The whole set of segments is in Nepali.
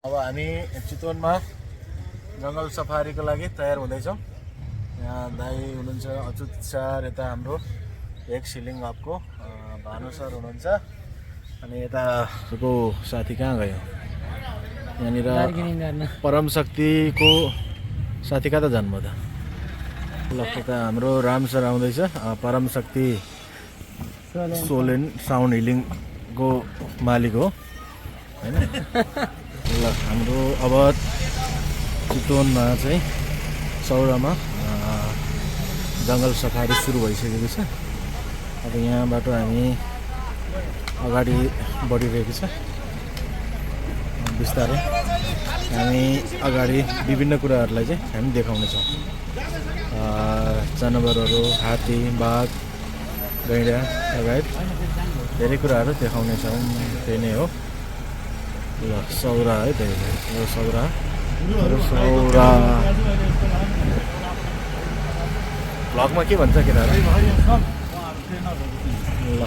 अब हामी चितवनमा जङ्गल सफारीको लागि तयार हुँदैछौँ। यहाँ दाई हुनुहुन्छ अच्युत सर, यता हाम्रो एक सिलिङ हबको भानु सर हुनुहुन्छ, अनि यता को साथी कहाँ गयो? यहाँनिर परम शक्तिको साथी कहाँ त जन्म त ल। यता हाम्रो राम सर आउँदैछ, परम शक्ति सोलेन साउन्ड हिलिङको मालिक हो हैन। ल हाम्रो अब चितवनमा चाहिँ सौरामा जङ्गल सफारी सुरु भइसकेको छ। अब यहाँबाट हामी अगाडि बढिरहेको छ बिस्तारै। हामी अगाडि विभिन्न कुराहरूलाई चाहिँ हामी देखाउनेछौँ। जनावरहरू, हात्ती, बाघ, गैँडा लगायत धेरै कुराहरू देखाउनेछौँ। त्यही नै हो। ल सौरा है, त्यही यो सौरा सौरा भ्लगमा के भन्छ केटाहरू? ल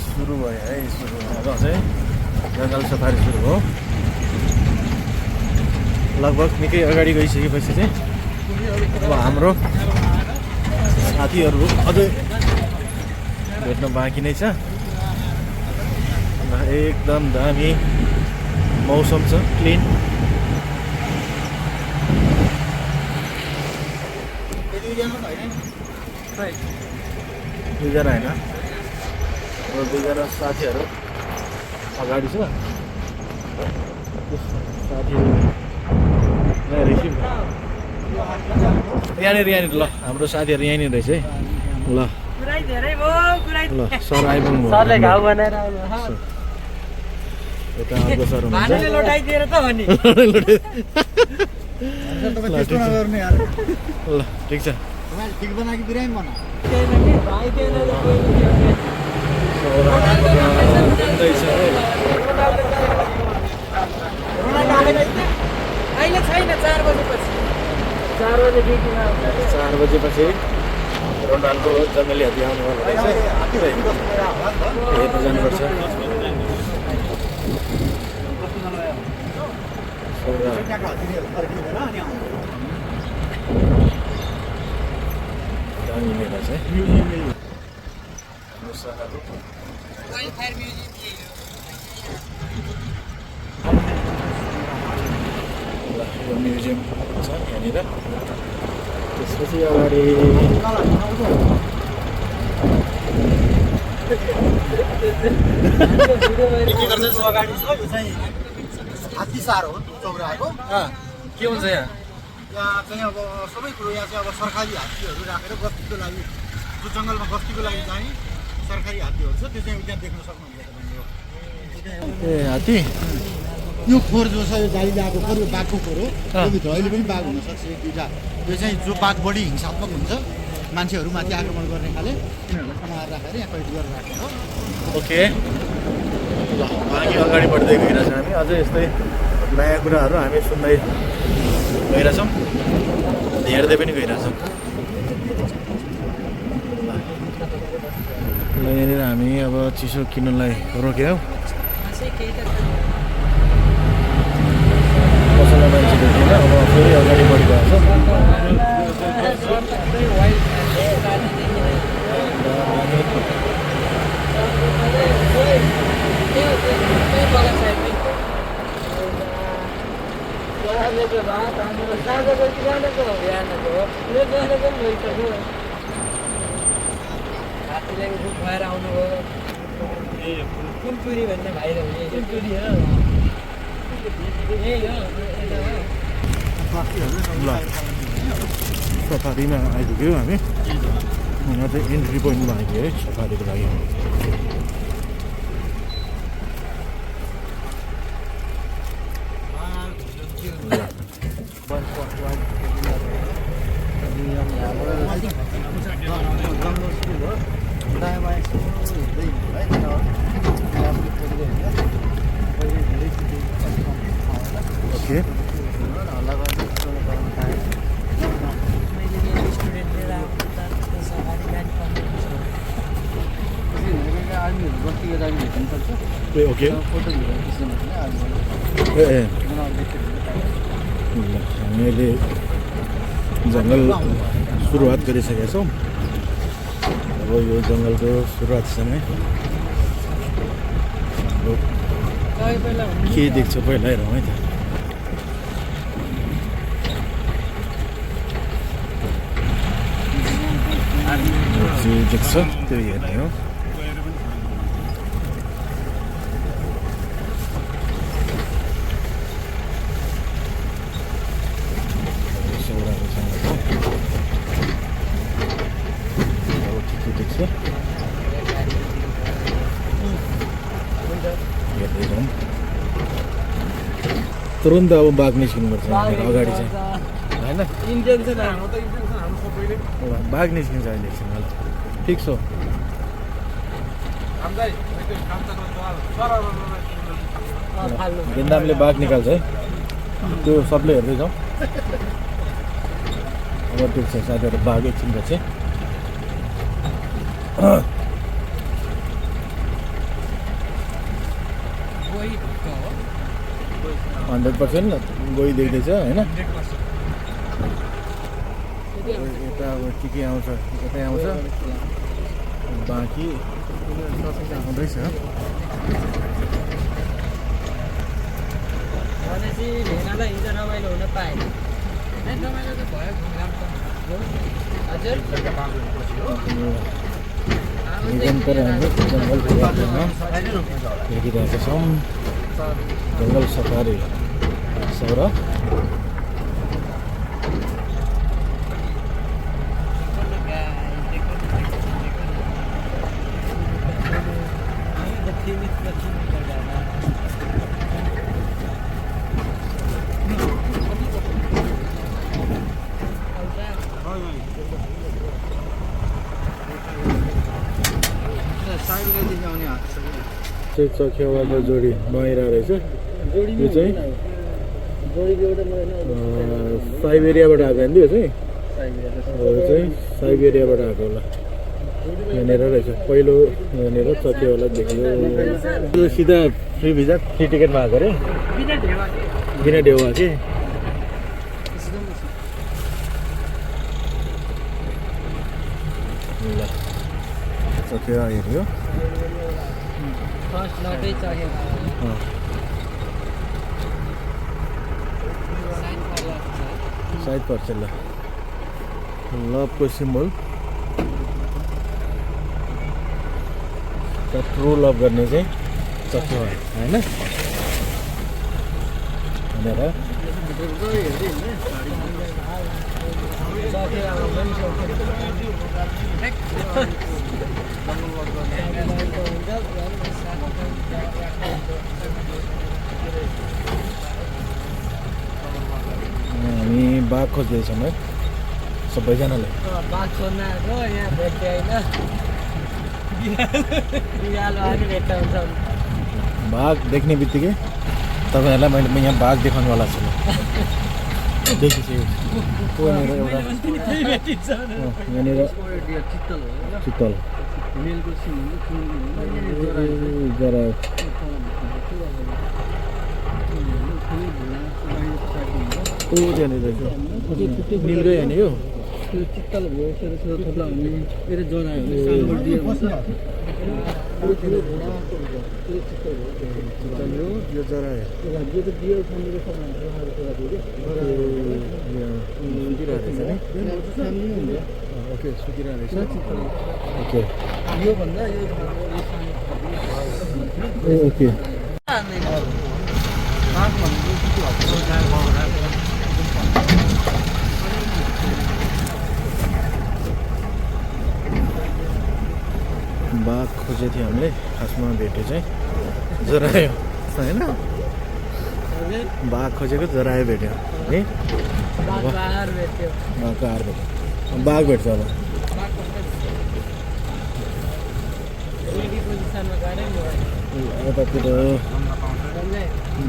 सुरु भयो है, सुरु अब चाहिँ जङ्गल सफारी सुरु हो। लगभग निकै अगाडि गइसकेपछि चाहिँ अब हाम्रो साथीहरू अझै भेट्न बाँकी नै छ। एकदम दामी मौसम छ, क्लिन। दुईजना होइन, दुईजना साथीहरू अगाडि छ। साथीहरू यहाँनिर यहाँनिर ल हाम्रो साथीहरू यहाँनिर रहेछ है। ल ल सर आइपुग्नु भयो। यता अर्को सर हुनुहुन्छ। ल ठिक छ, अहिले छैन, 4 बजेपछि 4 बजेपछि रोनाल्डो जङ्गली हात्ती आउनुभयो रहेछ। हेर्न जानुपर्छ। दामी मेला चाहिँ यो म्युजियम छ यहाँनिर। त्यसपछि अगाडि हात्ती सार हो चौराको। के हुन्छ यहाँ? यहाँ चाहिँ अब सबै कुरो यहाँ चाहिँ अब सरकारी हात्तीहरू राखेर गस्तीको लागि, जो जङ्गलमा गस्तीको लागि जाने सरकारी हात्तीहरू छ, त्यो चाहिँ त्यहाँ देख्न सक्नुहुन्छ तपाईँले। ए हात्ती यो खोर जो छ, यो जाली लगाएको खोर, यो बाघको खोर हो। त्योभित्र अहिले पनि बाघ हुनसक्छ, एक दुईवटा। यो चाहिँ जो बाघ बढी हिंसात्मक हुन्छ, मान्छेहरूमाथि आक्रमण गर्ने खाले, तिनीहरूलाई समाएर राखेर यहाँ कैद गरेर राखेको हो। ओके। ल बाँकी अगाडि बढ्दै गइरहेछौँ हामी। अझै यस्तै नयाँ कुराहरू हामी सुन्दै गइरहेछौँ, हेर्दै पनि गइरहेछौँ। ल यहाँनिर हामी अब चिसो किन्नलाई रोक्यौँ। कसैलाई मान्छे भेटेन। अब फेरि अगाडि बढिरहेको छ। भएर आउनुभयो। कुन टुरी भन्ने भाइ कुन टुरी हो? ल सफारीमा आइपुग्यौँ हामी। यहाँ चाहिँ इन्ट्री पोइन्टमा आइपुग्यो है सफारीको लागि। ओके। यो लागि भेट्नु सक्छ ए ओके फोटो भिडियो खिच्नु भने अब ए ए जनावर देख्यो भने ल, हामीले जङ्गल सुरुवात गरिसकेका छौँ अब यो जङ्गलको सुरुवातसँगै हाम्रो पहिला के देख्छ पहिला हेरौँ है त जे देख्छ त्यो हेर्ने हो सौराको जङ्गल हो अब के देख्छ हेर्दै जाउँ तुरन्त अब बाघ निस्किनुपर्छ यहाँनिर अगाडि चाहिँ होइन इन्टेन्सन बाघ निस्किन्छ अहिले एकछिन ल ठिक छ गेन्दामले बाघ निकाल्छ है त्यो सबले हेर्दै जाउँ अब देख्छ साथीहरू बाघ एकछिन पछि 100% गई देख्दैछ होइन यता अब के आउँछ यतै आउँछ बाँकी आउँदैछ भनेपछि भेनालाई हिजो रमाइलो हुन पाएन रमाइलो त भयो हजुर निरन्तर हामी जङ्गल यात्रामा हेरिरहेका छौँ जङ्गल सफारी सौरा चखेवाको जोडी नुहाइरहेको रहेछ यो चाहिँ साइबेरियाबाट आएको होइन यो चाहिँ साइबेरियाबाट आएको होला यहाँनिर रहेछ पहिलो यहाँनिर चखेवाला देखियो सिधा फ्री भिजा फ्री टिकटमा आएको अरे बिना ढेउवा कि ल चखेवा हेऱ्यो फर्स्ट लटै चढेको साइड पर्छ ल लभको सिम्बल ट्रु लभ गर्ने चाहिँ चखेवा होइन भनेर हामी बाघ खोज्दैछौँ है सबैजनाले बाघ छोड्न आएको यहाँ भेट्यो होइन बिरालो आएर भेट्दा हुन्छ बाघ देख्ने बित्तिकै तपाईँहरूलाई मैले यहाँ बाघ देखाउनुवाला छु देखिसक्यो यहाँनिर चित्तल जरा त्यहाँनिर निल्गै होइन यो त्यो चित्तल भयो थोप्ला हुने मेरो जरा हुने यो जरा ओके सुतिरहेको रहेछ ओके योभन्दा ओके बाघ खोजेको थियो हामीले खासमा भेट्यो चाहिँ जरायो होइन बाघ खोजेको जरायो भेट्यो है बाघको आहार भेट्यो बाघ भेट्छ अब यतातिर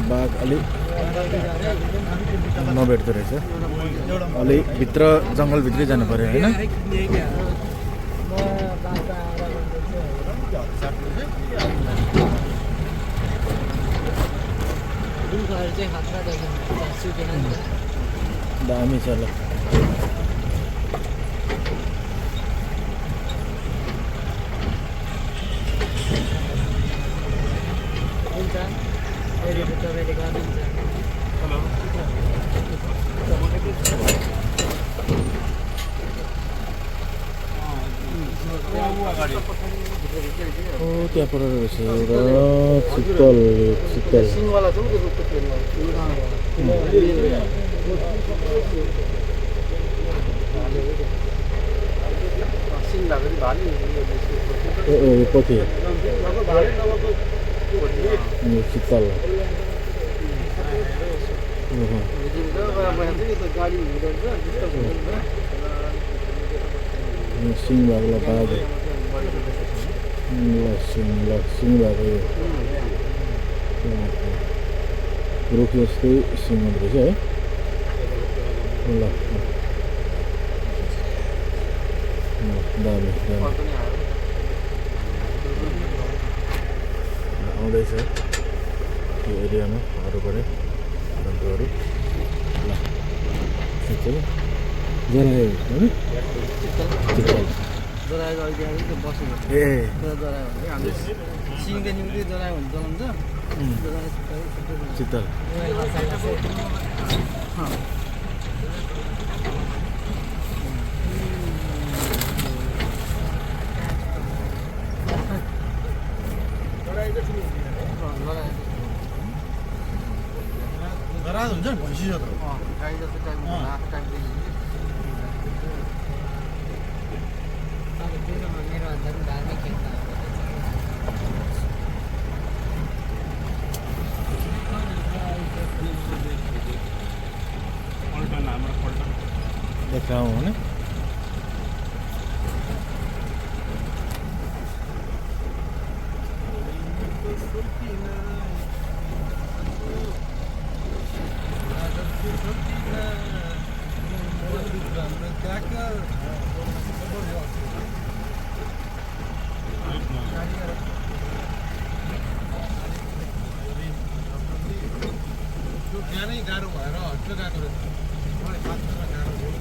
बाघ अलिक नभेट्दो रहेछ अलिक भित्र जङ्गलभित्रै जानु पऱ्यो होइन रुखहरू चाहिँ खतरा देख्नु सुकेन नि त दामी छ ल हुन्छ एडिट तपाईँले गर्नुहुन्छ ओ त्यहाँ पर रहेछ एउटा चित्तल चित्तल ए कति चित्तल सिङ भएको बाजे सिङ भएको रुख जस्तै सिङ हुँदो रहेछ है ल दामी दामी आउँदैछ यो एरियामा हरूबाट जन्तुहरू ल चाहिँ जरायो होइन चित्तल जराएको अहिले आएर त्यो बसेको ए जरायो भने हाम्रो सिङदेखि उठ्यो जरायो भने जलाउँछ चित्तल गराज हुन्छ नि भैँसी जत्रो गाई जस्तो टाइपको टाइपको मेरो भन्दा पनि धार्मिक खेल्दा देखाउँ होइन बिहानै गाह्रो भएर हट्यो गएको रहेछ मलाई पाँचमा गाह्रो भयो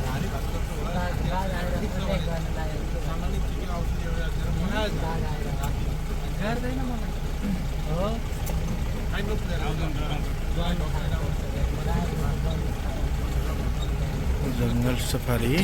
भारी भएको जस्तो होला सामान्य के औषधि एउटा गर्दैन मलाई हो जङ्गल सफारी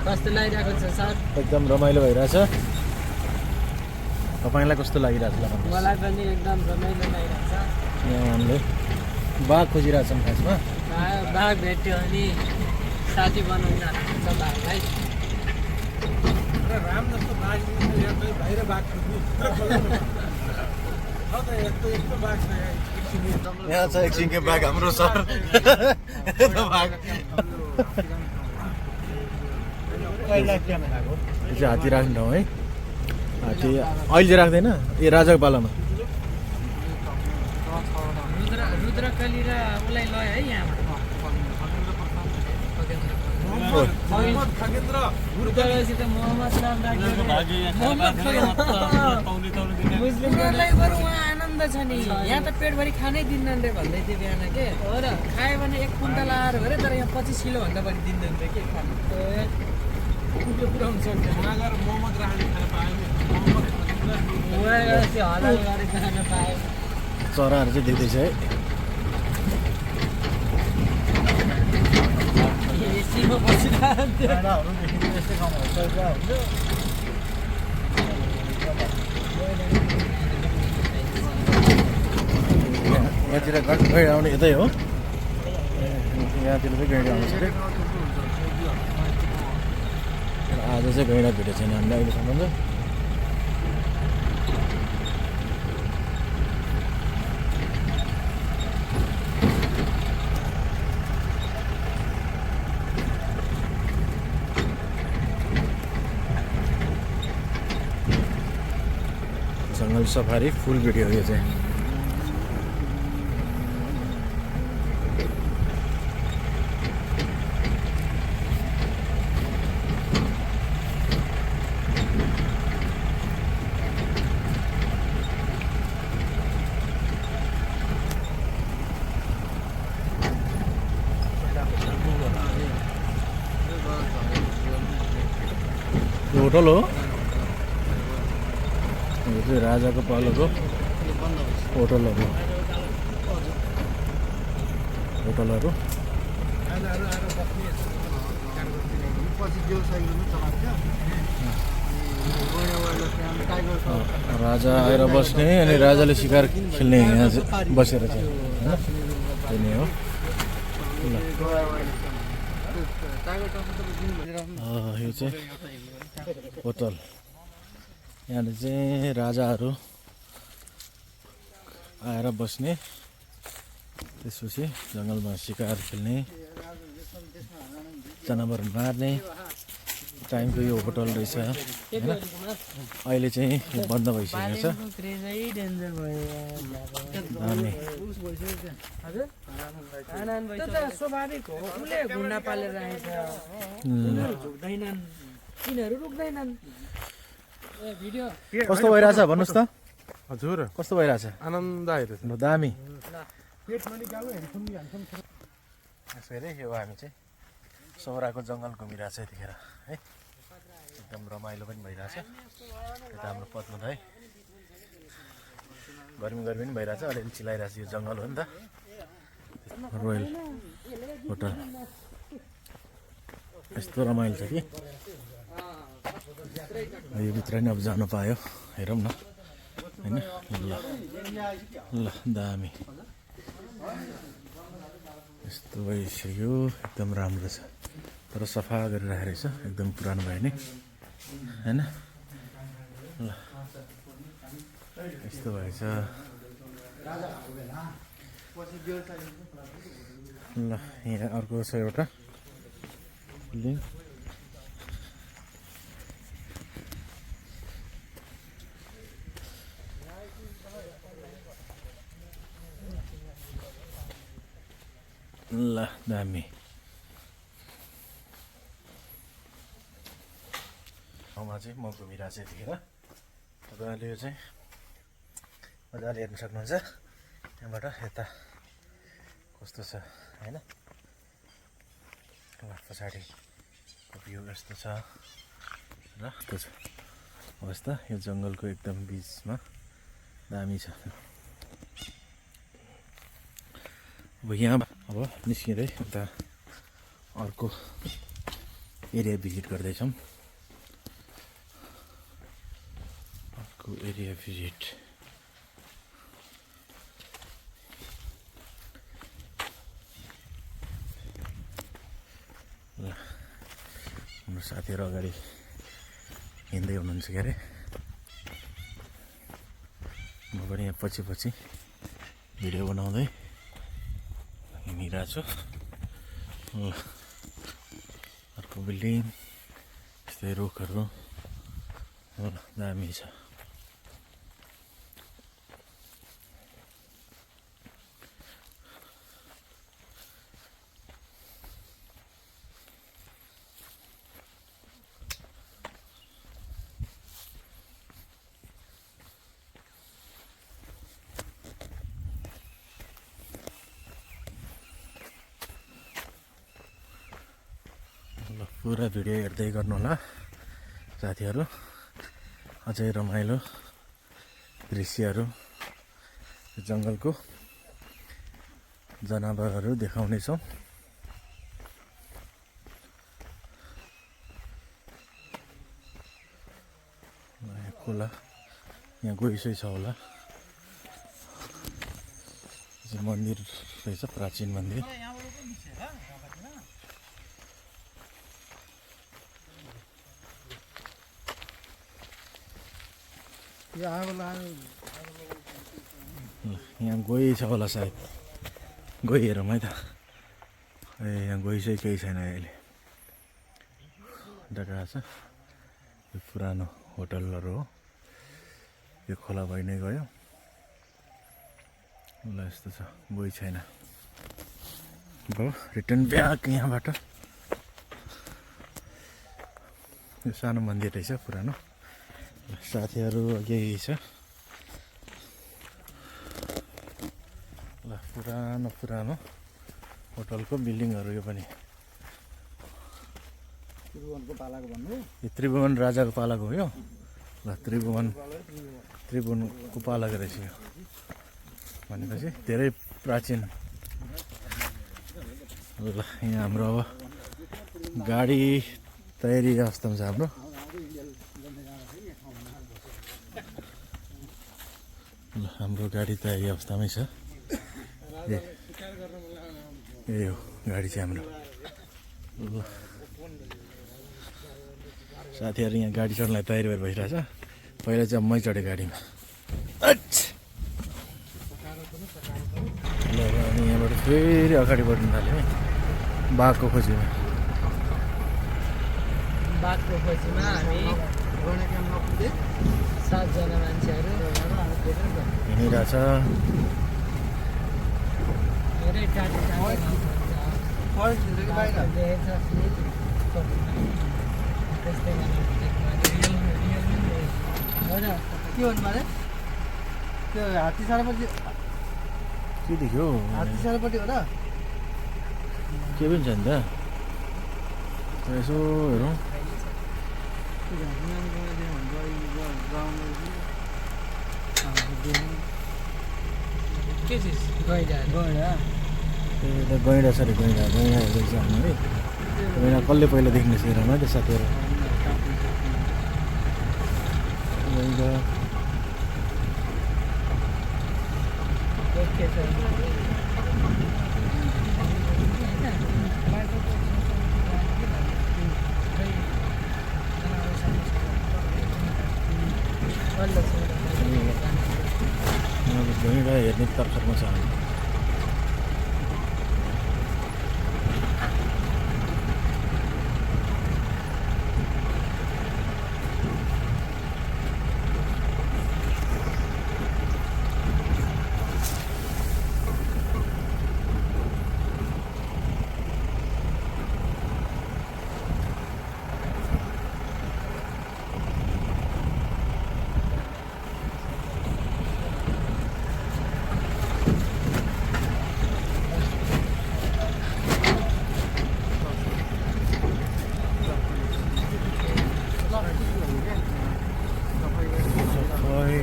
कस्तो लागिरहेको छ सर एकदम रमाइलो भइरहेछ तपाईँलाई कस्तो लागिरहेछ ल भन्नुहोस् मलाई पनि एकदम रमाइलो लागिरहेको छ यहाँ हामीले बाघ खोजिरहेछौँ खासमा बाघ भेट्यो अनि साथी बनाउन छ बाघलाई राम जस्तो बाघ बाहिर बाघ यस्तो बाघ छ यहाँ छ एक सिङ्गे बाघ हाम्रो सर बाघ यो चाहिँ हात्ती राख्ने ठाउँ है हात्ती अहिले राख्दैन ए राजाको पालामा रुद्रकली र उसलाई लयो है यहाँ रुद्रकलीसित मोहम्मद नाम राख्यो मुस्लिमहरूलाई बरु उहाँ आनन्द बन्द छ नि यहाँ त पेटभरि खानै दिन्नन् रे भन्दै थियो बिहान के हो र खायो भने 1 कुन्टल आएर गरे तर यहाँ 25 किलो भन्दा बढी दिँदैन रे के खानु कुकुरले पुऱ्याउनु सक्दैन नगर मोमो राख्ने खान पायो हलाल गरेर खान पायो चराहरू चाहिँ देख्दैछ है एसीमा बसिरहेको डाँडाहरू देखिन्छ यस्तै ठाउँमा हुन्छ यहाँतिर गैँडा आउने यतै हो यहाँतिर चाहिँ गैँडा आउँछ अरे आज चाहिँ गैँडा भेटेको छैन हामीलाई अहिलेसम्म चाहिँ जङ्गल सफारी फुल भिडियो यो चाहिँ यो होटल हो यो चाहिँ राजाको पालोको होटलहरू राजा आएर बस्ने अनि राजाले शिकार खेल्ने यहाँ चाहिँ बसेर चाहिँ होइन त्यही नै हो यो चाहिँ होटल यहाँनिर चाहिँ राजाहरू आएर बस्ने त्यसपछि जङ्गलमा शिकार खेल्ने जनावर मार्ने टाइमको यो होटल रहेछ होइन अहिले चाहिँ यो बन्द भइसकेको छ अनि स्वाभाविक हो उसले घुन्ना पालेर राखेको छ झुक्दैनन् तिनीहरू रुक्दैनन् कस्तो भइरहेछ भन्नुहोस् त हजुर कस्तो भइरहेछ आनन्द आइरहेछ दामी यसो हेरे यो हामी चाहिँ सौराको जङ्गल घुमिरहेछ यतिखेर है एकदम रमाइलो पनि भइरहेछ यता हाम्रो पद्म दाइ गर्मी पनि भइरहेछ अलिअलि चिलाइरहेछ यो जङ्गल हो नि त रोयल होटल यस्तो रमाइलो छ कि यो भित्र नि अब जानु पायो हेरौँ न होइन ल दामी यस्तो भइसक्यो एकदम राम्रो छ तर सफा गरेर राखेको रहेछ एकदम पुरानो भयो नि होइन ल यस्तो भएछ ल यहाँ अर्को छ एउटा बिल्डिङ ल दामी ठाउँमा चाहिँ म घुमिरहेको छु यतिखेर तपाईँहरूले यो चाहिँ मजाले हेर्न सक्नुहुन्छ त्यहाँबाट यता कस्तो छ होइन पछाडिको भ्यू यस्तो छ र यस्तो छ अवस्था यो जङ्गलको एकदम बिचमा दामी छ अब यहाँ अब निस्किँदै उता अर्को एरिया भिजिट गर्दैछौँ अर्को एरिया भिजिट ल हाम्रो साथीहरू अगाडि हिँड्दै हुनुहुन्छ के अरे म पनि यहाँ पछि पछि भिडियो बनाउँदै हिँडिरहेको छु ल अर्को बिल्डिङ यस्तै रुखहरू दामी छ ल पुरा भिडियो हेर्दै गर्नु होला साथीहरू। अझै रमाइलो दृश्यहरू जङ्गलको जनावरहरू देखाउनेछौँ। खोला यहाँ गइसै छ होला। मन्दिर रहेछ, प्राचीन मन्दिर। यहाँ गइछ होला सायद, गइहेरौँ है त। यहाँ गइसै केही छैन अहिले, डका छ। यो पुरानो होटलहरू हो, यो खोला भइ नै गयो। ल यस्तो छ, गइ छैन। भयो रिटर्न ब्याक यहाँबाट। यो सानो मन्दिर रहेछ पुरानो। साथीहरू यही छ। ल पुरानो पुरानो होटलको बिल्डिङहरू यो पनि। त्रिभुवनको पालाको भन्नु? यो त्रिभुवन राजाको पालाको हो यो। ल त्रिभुवनको पालाको रहेछ यो भनेपछि धेरै प्राचीन। ल यहाँ हाम्रो अब गाडी तयारी अवस्थामा छ हाम्रो। ल हाम्रो गाडी तयारी अवस्थामै छ। ए हो गाडी चाहिँ हाम्रो। ल साथीहरू यहाँ गाडी चढ्नलाई तयारी भएर बसिरहेछ। पहिला चाहिँ मै चढेँ गाडीमा। ल अनि यहाँबाट फेरि अगाडि बढ्नु थाल्यो है बाघको खोजीमा। बाघको खोजीमा हामी 7जना मान्छेहरू हिँडिरहेछ। धेरै टाढो त्यस्तै के भन्नु भने त्यो हात्ती सारापट्टि, के देख्यो? हात्ती सारापट्टि हो र? के पनि छ नि त, यसो हेरौँ। के चिज गइडा त्यो त गैँडा छ अरे, गैँडा हेर्दै छ हामी है। गैँडा कसले पहिला देख्ने छ हेरौँ है त साथीहरू। गैँडा गैँडा हेर्ने तर्खरमा छ हामी।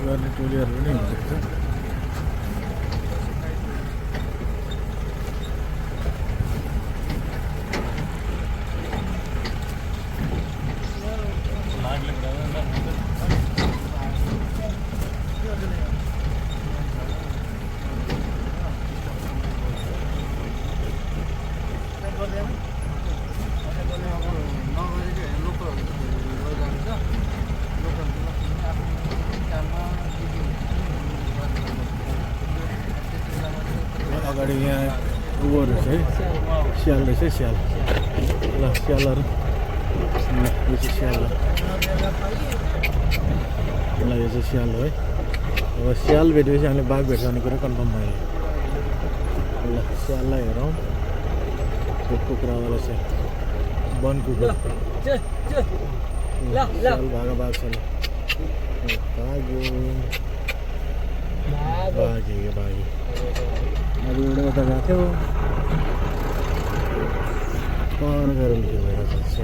गर्ने टोलीहरू पनि हुन्छ। अगाडि यहाँ उ रहेछ है, स्याल रहेछ है, स्याल। ल स्यालहरू, यो चाहिँ स्याल हो। ल यो चाहिँ स्याल हो है। अब स्याल भेटेपछि हामीले बाघ भेट्छ भन्ने कुरा कन्फर्म भयो। ल स्याललाई हेरौँ। त्यो कुखुरावाला स्याल, वन कुकुर। स्याल भागा बाघ छ। ल भाग्यो भाग्यो भाग्यो। अब एउटा उता गएको थियो, पर गएर लुक्यो भइरहेको छ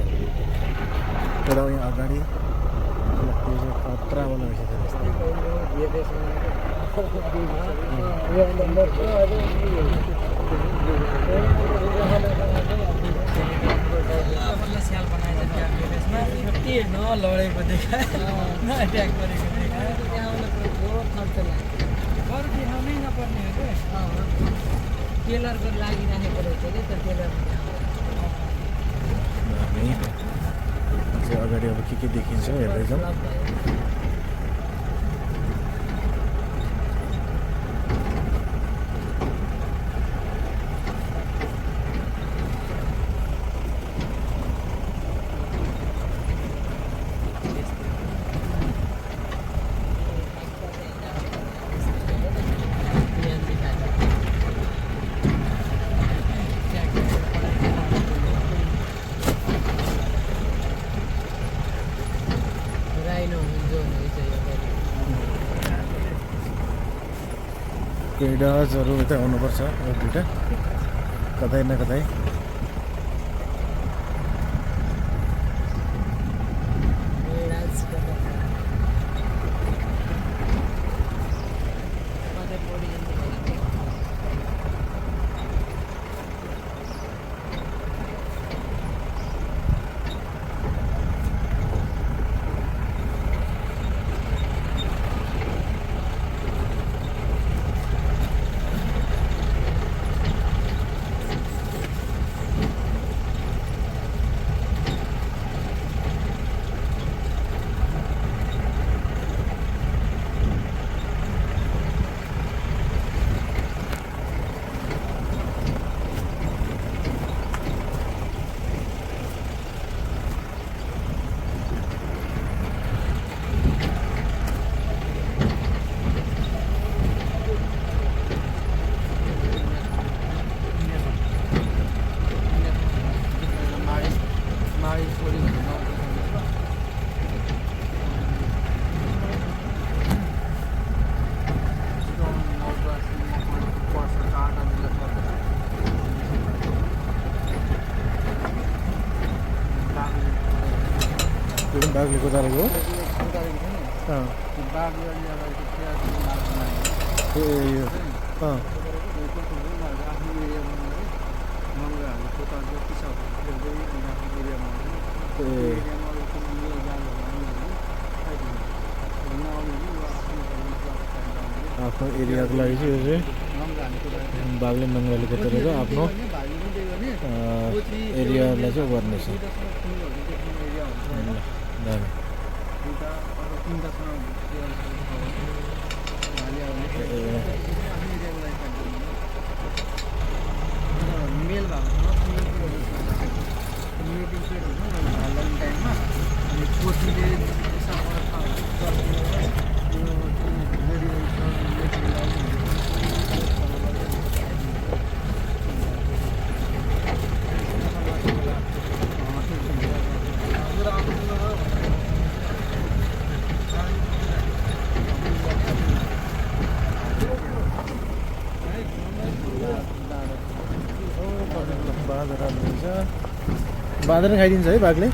तर यहाँ अगाडि त्यो चाहिँ खतरावाला रहेछ स्याल बनाएछ के नलडेको देखा न एट्याक गरेको देखा खर्च लाग्यो अरू देखाउनै नपर्ने हो क्या टेलरको लागिराखेको रहेछ क्या त्यो टेलर अझै अगाडि अब के देखिन्छ हेर्दैछौँ केडाजहरू यतै आउनुपर्छ एक दुईवटा कतै न कतै बाघले कुदारेको ए यो आफ्नो एरियाको लागि चाहिँ यो चाहिँ बाघले नङ्गाले कुदारेको आफ्नो एरियालाई चाहिँ गर्नेछ मेल भएको टाइममा अनि कोचीले बाँदर खाइदिन्छ है बाघले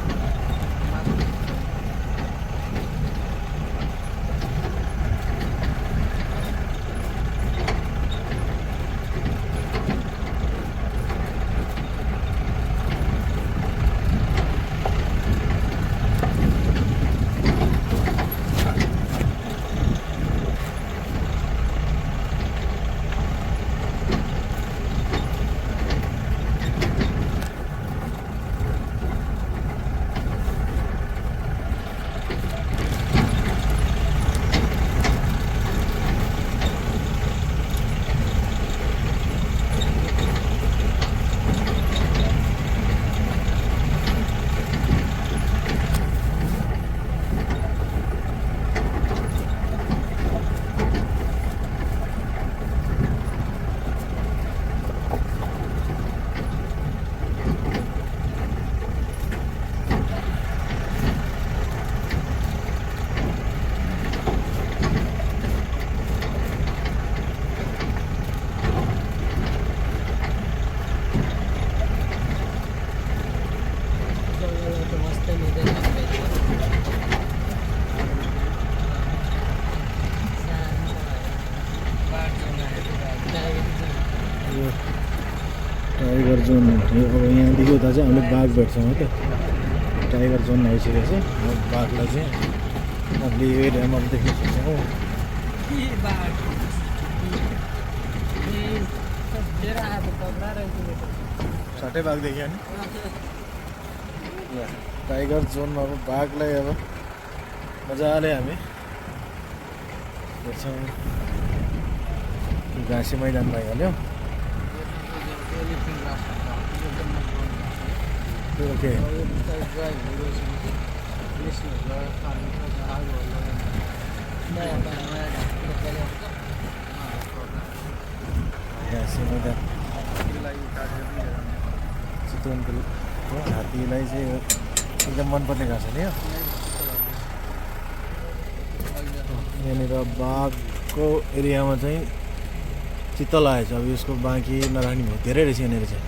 यो टाइगर जोन हो। अब यहाँदेखि उता चाहिँ हामीले बाघ भेट्छौँ है त। टाइगर जोन आइसकेको छ। अब बाघलाई चाहिँ हामीले यो एरियामा अब देख्न सक्छौँ। साटै बाघ देख्यो नि। टाइगर जोनमा अब बाघलाई अब मजाले हामी हेर्छौँ। घाँसे मैदान भइहाल्यो। ओके घाँसे मैदान चितवनको हात्तीलाई चाहिँ एकदम मनपर्ने घाँस हो नि यो। यहाँनिर बाघको एरियामा चाहिँ चित्त लागेको छ। अब यसको बाँकी नराख्ने भयो। धेरै रहेछ यहाँनिर चाहिँ।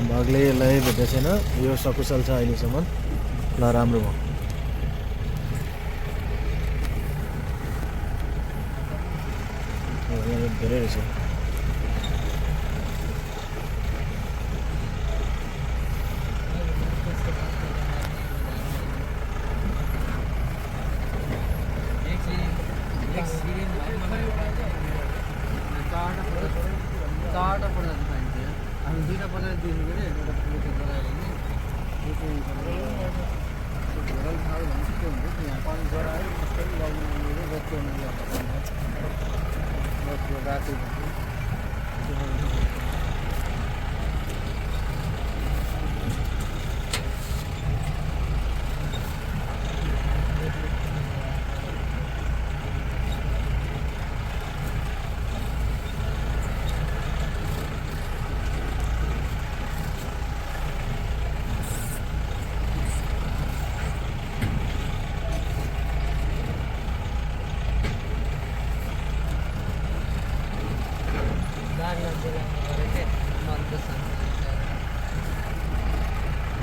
बाघले यसलाई भेटेको छैन। यो सकुशल छ अहिलेसम्म। ल राम्रो भयो। धेरै रहेछ। चारवटा प्रजाति पाइन्छ। हामी दुईवटा प्रजाति दिनु पऱ्यो। एउटा ठुलो चाहिँ जरायो भने यो चाहिँ घोरल खायो भने के हुन्छ यहाँ पानी जरायो सबै लगाउनु रच्चाउनु रातो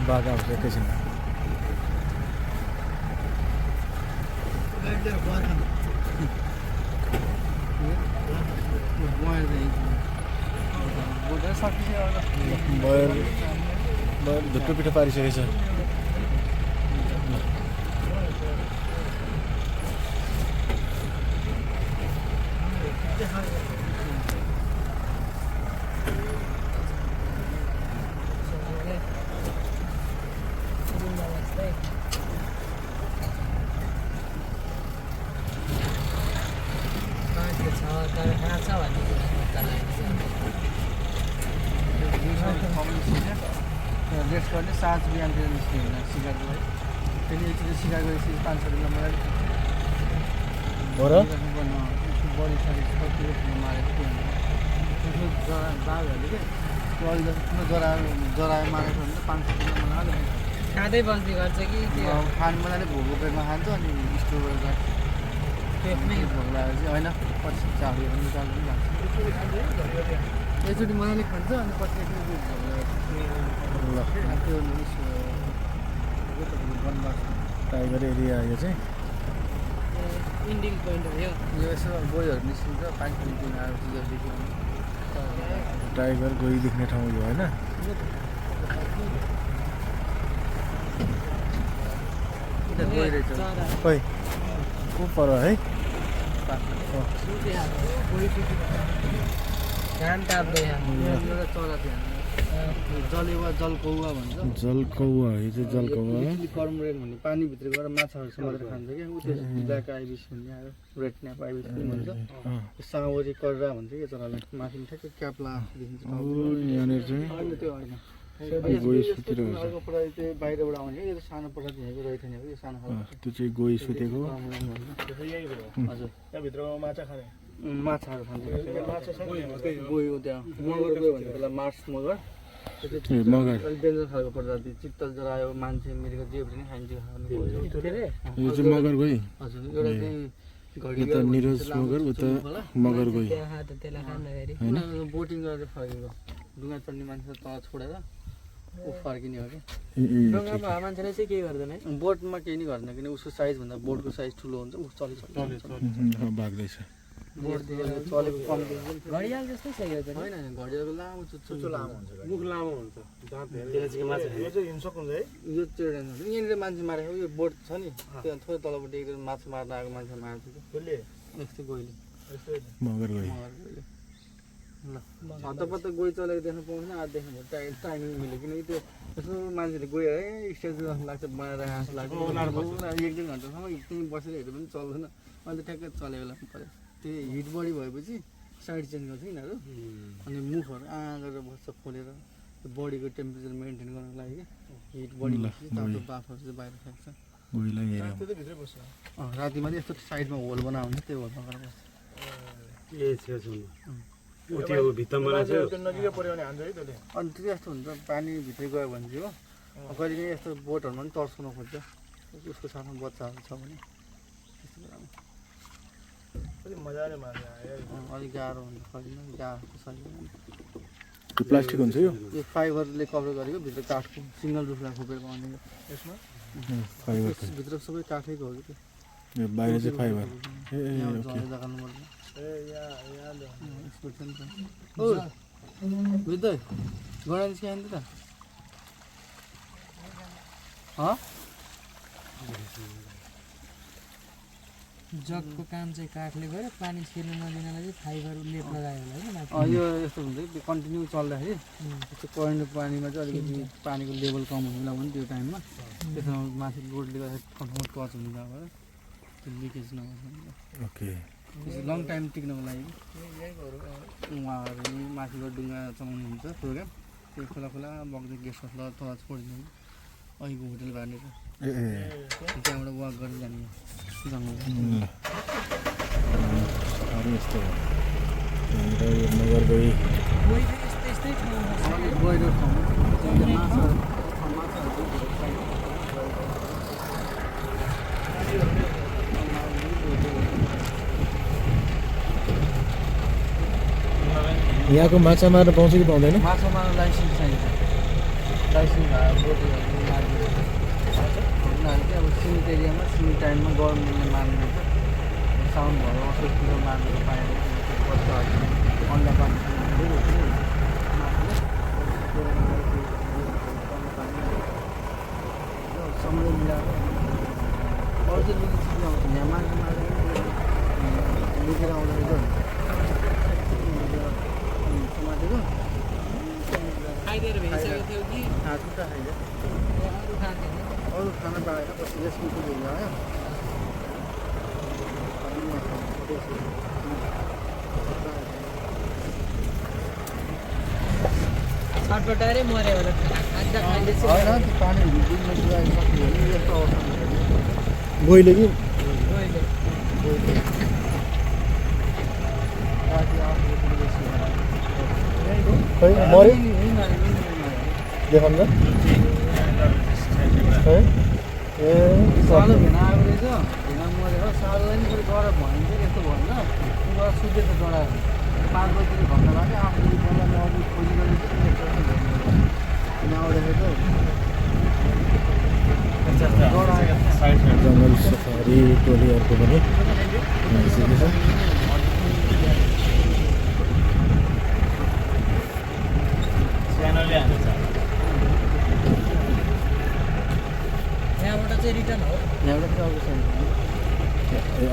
बाघ आउँछ एकैछिन। बयर धुप्पो पिठो पारिसकेको छ। रेस्ट गर्ने 7 बिहानतिर निस्क्यो होइन सिकागो है। फेरि एकचोटि सिकागो गएपछि 500 रुपियाँ मलाई बढी सारी कति मारेको थियो बाघहरूले के त्यो अहिले जरायो मारेको भने 500 रुपियाँ मलाई खाँदै बस्ने गर्छ कि खानु मजाले भोको पेटमा खान्छ। अनि स्टोर गरेर पेटमै भोक लागेर चाहिँ होइन पछि झाडीहरू निकाल्नु पनि लाग्छ। एकचोटि मजाले खान्छ अनि पछि एकचोटि भोक टाइगर एरिया यो चाहिँ इन्डिङ पोइन्ट हो यो यसो गोहीहरू निस्किन्छ पानी खाने दिन आएर चिजहरूदेखि टाइगर गोही देख्ने ठाउँ यो होइन। खोइ को पर है। घाम ताप्दै चरा थियो जलेवा जलकौवा भन्छ। जलकौवा यो चाहिँ जलकौवा कर्मरेन भन्ने पानीभित्र गएर माछाहरू समातेर खान्छ क्या। ऊ त्यो ब्ल्याक आइबिस भन्ने आयो रेड स्न्याप आइबिस पनि भन्छ। सावरी कर्रा भन्छ क्या चरालाई माथि ठ्याक्कै क्याप्ला देखिन्छ। यहाँनिर चाहिँ त्यो होइन गोही सुतिरहेको छ। अर्को प्रजाति चाहिँ बाहिरबाट आउने यो सानो प्रजाति यहाँको रहेको थिएन यो सानो त्यो चाहिँ गोही सुतेको। हजुर त्यहाँभित्र माछा खाने माछाहरू खान्छ। गोही हो त्यहाँ मगर गयो भने त्यसलाई मार्स मगर मगर अलिक डेन्जर खालको प्रजाति चित्तल जरायो मान्छे मिलेको जे पनि खान्छ। यो चाहिँ मगर गोही। हजुर एउटा चाहिँ यता निरज मगर उता मगर गोही होइन बोटिङ गरेर फर्केको डुङ्गा चढ्ने मान्छे तल छोडेर ऊ फर्किने हो कि डुङ्गामा मान्छेले चाहिँ केही गर्दैन है बोटमा केही नि गर्दैन किन उसको साइजभन्दा बोटको साइज ठुलो हुन्छ ऊ बाग्दैछ चलेको कम्ती घडियाल जस्तै छ यो पनि होइन घडियालको लामो चुच्चो लामो हुन्छ मुख लामो हुन्छ दाँत धेरै त्यसले चाहिँ माछा यो चाहिँ हिँड्न सक्नुहुन्छ है यो चेडेन हुन्छ यहाँनिर मान्छे मारेको यो बोट छ नि त्यो थोरै तलपट्टि एकदम माछा मार्न आएको मान्छे मार्छ कि त्यसले यस्तै गइले मगर गयो ल हतपत्त गइ चलेको देख्न पाउँदैन आज देख्नु भयो टाइमिङ मिल्यो किनकि त्यो यसो मान्छेले गयो है स्टेज जस्तो लाग्छ बनाएर हाँस लाग्छ 1-2 घन्टासम्म त्यहीँ बसेर हेर्नु पनि चल्दैन अन्त ठ्याक्कै चलेको लाग्नु पऱ्यो त्यो हिट बढी भएपछि साइड चेन्ज गर्छ यिनीहरू अनि मुखहरू गरेर बस्छ खोलेर त्यो बडीको टेम्परेचर मेन्टेन गर्नको लागि हिट बढी भएपछि तातो बाफहरू चाहिँ बाहिर फ्याँक्छ गोइलाई हेर त्यो त भित्रै बस्छ रातिमा चाहिँ यस्तो साइडमा होल बनाएको हुन्छ त्यो होलमा गएर बस्छ ए छ सुन्नु ऊ त्यो भित्तामा रहेछ त्यो नजिकै पऱ्यो भने हान्छ है त्यसले अनि त्यो यस्तो हुन्छ पानीभित्रै गयो भने चाहिँ हो कहिले काहीँ यस्तो बोटहरूमा पनि तर्साउन खोज्छ उसको साथमा बच्चाहरू छ भने त्यस्तो कुरामा कति मजाले मार्छ अलिक गाह्रो हुन्छ कहिले गाह्रो सजिलो त्यो प्लास्टिक हुन्छ यो यो फाइबरले कभर गरेको भित्र काठको सिङ्गल रुफलाई खोपेर बनाउने यसमा फाइबर भित्र सबै काठैको हो कि त्यो यो बाहिर चाहिँ फाइबर यहाँ झरेर गर्नुपर्छ ए यहाँ यस्तो छ नि त ओ बुझ्दै गणेश के आइन्छ त जगको काम चाहिँ काठले गर्यो पानी छिर्न नदिनलाई चाहिँ फाइबर लेप लगायो होला होइन माथि यो यस्तो हुन्छ कि कन्टिन्यू चल्दाखेरि त्यस्तो करेन्टको पानीमा चाहिँ अलिकति पानीको लेभल कम हुँदा भने त्यो टाइममा त्यसमा माथि लोडले गर्दाखेरि ठाउँमा टच हुने भएर त्यो लिकेज नगर्छ ओके लङ टाइम टिक्नको लागि उहाँहरू माथिबाट डुङ्गा चलाउनुहुन्छ प्रोग्राम त्यो खोला खोला बग्दै गेस्ट हाउस तल छोडिदिनु अहिलेको होटल बार्ने त्यहाँबाट वाक गरेर जाने जङ्गल यस्तो नगर गई कोही चाहिँ यस्तै यस्तै ठाउँमा छ गहिरो ठाउँमा यहाँको माछा मार्न पाउँछ कि पाउँदैन माछा मार्न लाइसेन्स चाहिन्छ लाइसेन्स बोटहरू उनीहरू चाहिँ अब सिमिट एरियामा सिमिट टाइममा गभर्मेन्टले मार्नुहुन्छ साउन्ड भयो असुरतिर मार्नु पाएर बच्चाहरू अन्डा पानी समय मिलाएर अरू चाहिँ लिने चिज आउँछ यहाँ मान्छे मारेर लिएर आउँदाखेरि समातेको खाइदिएर भइसकेको थियो कि हातमा त खाइदियो अरू खाँदैन अरू खाना पाएन पछि यसको भइयो आयो छटपटाएरै मऱ्यो होला खाँदा खाँदै होइन त्यो पानी डुब्न गइसक्यो भने यस्तो अवस्था हुन्छ गइले कि राति आउँदाखेरि बेसी खै मऱ्यो देखाउनु त है ए सालो भेना आएको रहेछ भेना मऱ्यो सालोलाई नि फेरि डर भयो भने चाहिँ यस्तो भयो नि त सुतेछ डरा 5 बजी घन्टा लाग्यो 8 बजी बोलामा अघि खोजी गरेर जङ्गल सफारी टोलीहरूको पनि आइसकेको छ यहाँबाट चाहिँ रिटर्न हो यहाँबाट चाहिँ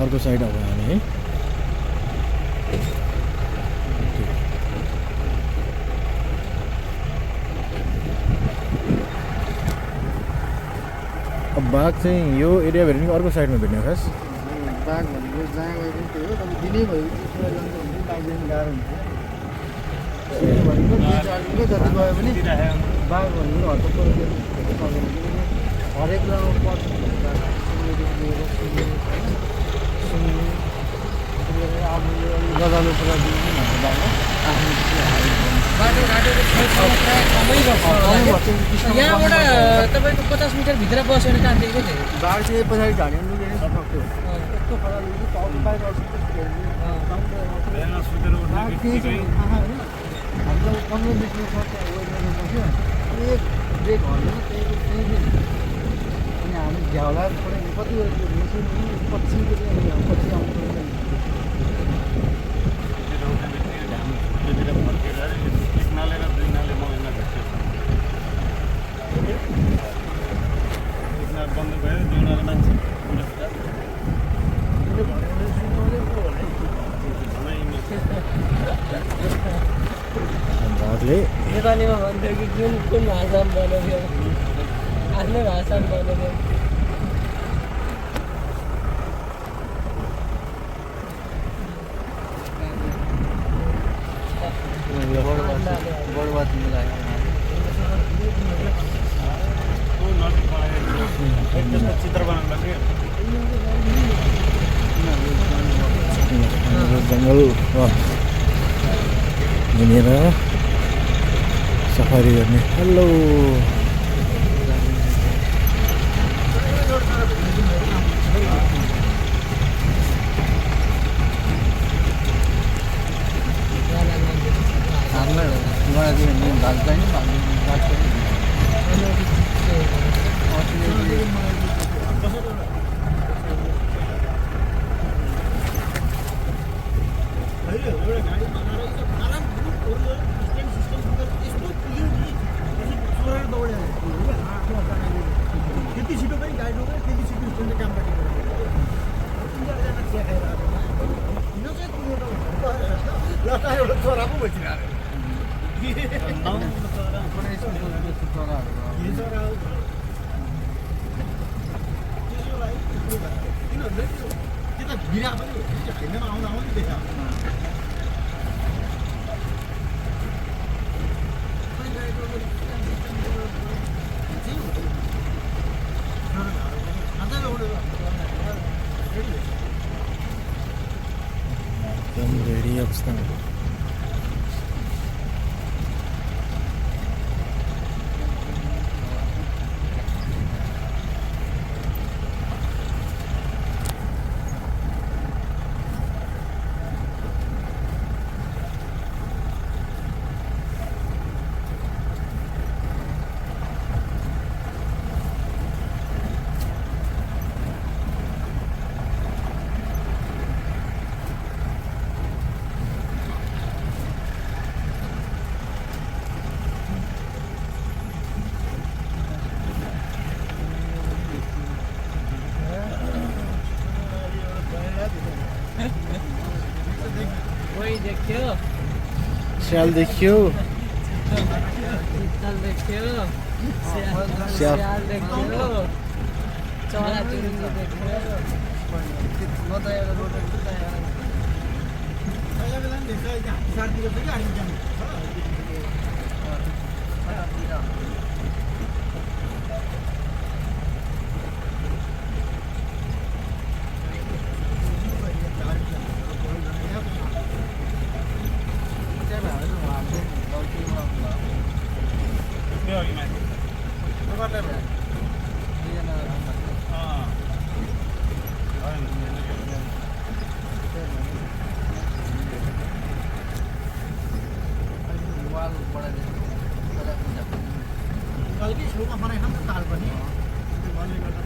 अर्को साइड अब हामी है अब बाघ चाहिँ यो एरिया भेट्ने कि अर्को साइडमा भेट्ने हो खास बाघ भनेको जहाँ गए पनि त्यही हो तर दिनै भयो भने बाघ जानु गाह्रो हुन्छ भनेको 2-4 दिनको जति गयो भने बाघ भनेको हतपत सक्दैन हरेक जग्गामा पर्छ अब गजालो पुरा दिनु भन्छ बाघमा बाटोघाटोको छेउछाउमा प्रायः कमै गर्छ यहाँबाट तपाईँको 50 मिटर भित्र बस्यो भने काम दिएको थियो बाघ चाहिँ पछाडि झाड्यो भने लुकेर सक्यो यस्तो खराब लुक्यो टाउको बाहिर आउँछ बाघ केही छैन हामीलाई 15-20 मिनट सक्छ वेट गर्नु पर्छ ब्रेक हल्दैन त्यही अनि हामी झ्याउला कति पछि पछि आउनु बन्द भयो जिउनाले मान्छे नेपालीमा भन्थ्यो कि कुन भाषामा बनाउँथ्यो आफ्नै भाषामा बनाउँथ्यो बढुवा तिमीलाई चित्र बनाउनु लाग्यो जङ्गल हिँडेर सफारी गर्ने हेलो त्यति छिटो पनि गाडी रोक्यो त्यति छिटो स्ट्यान्डले काम राखेको एउटा चरा पो भइसक्यो त्यो त भिरा पनि हेर्नेमा आउँदा आउँदै देखा एकदम रेडी अवस्था वही देखियो स्याल देखियो शीतल देखियो स्याल देखियो चरा चुरुङ्गी देखियो कहिलेकै छेउमा बनाएन नि त ताल पनि त्यो भन्ने गर्दा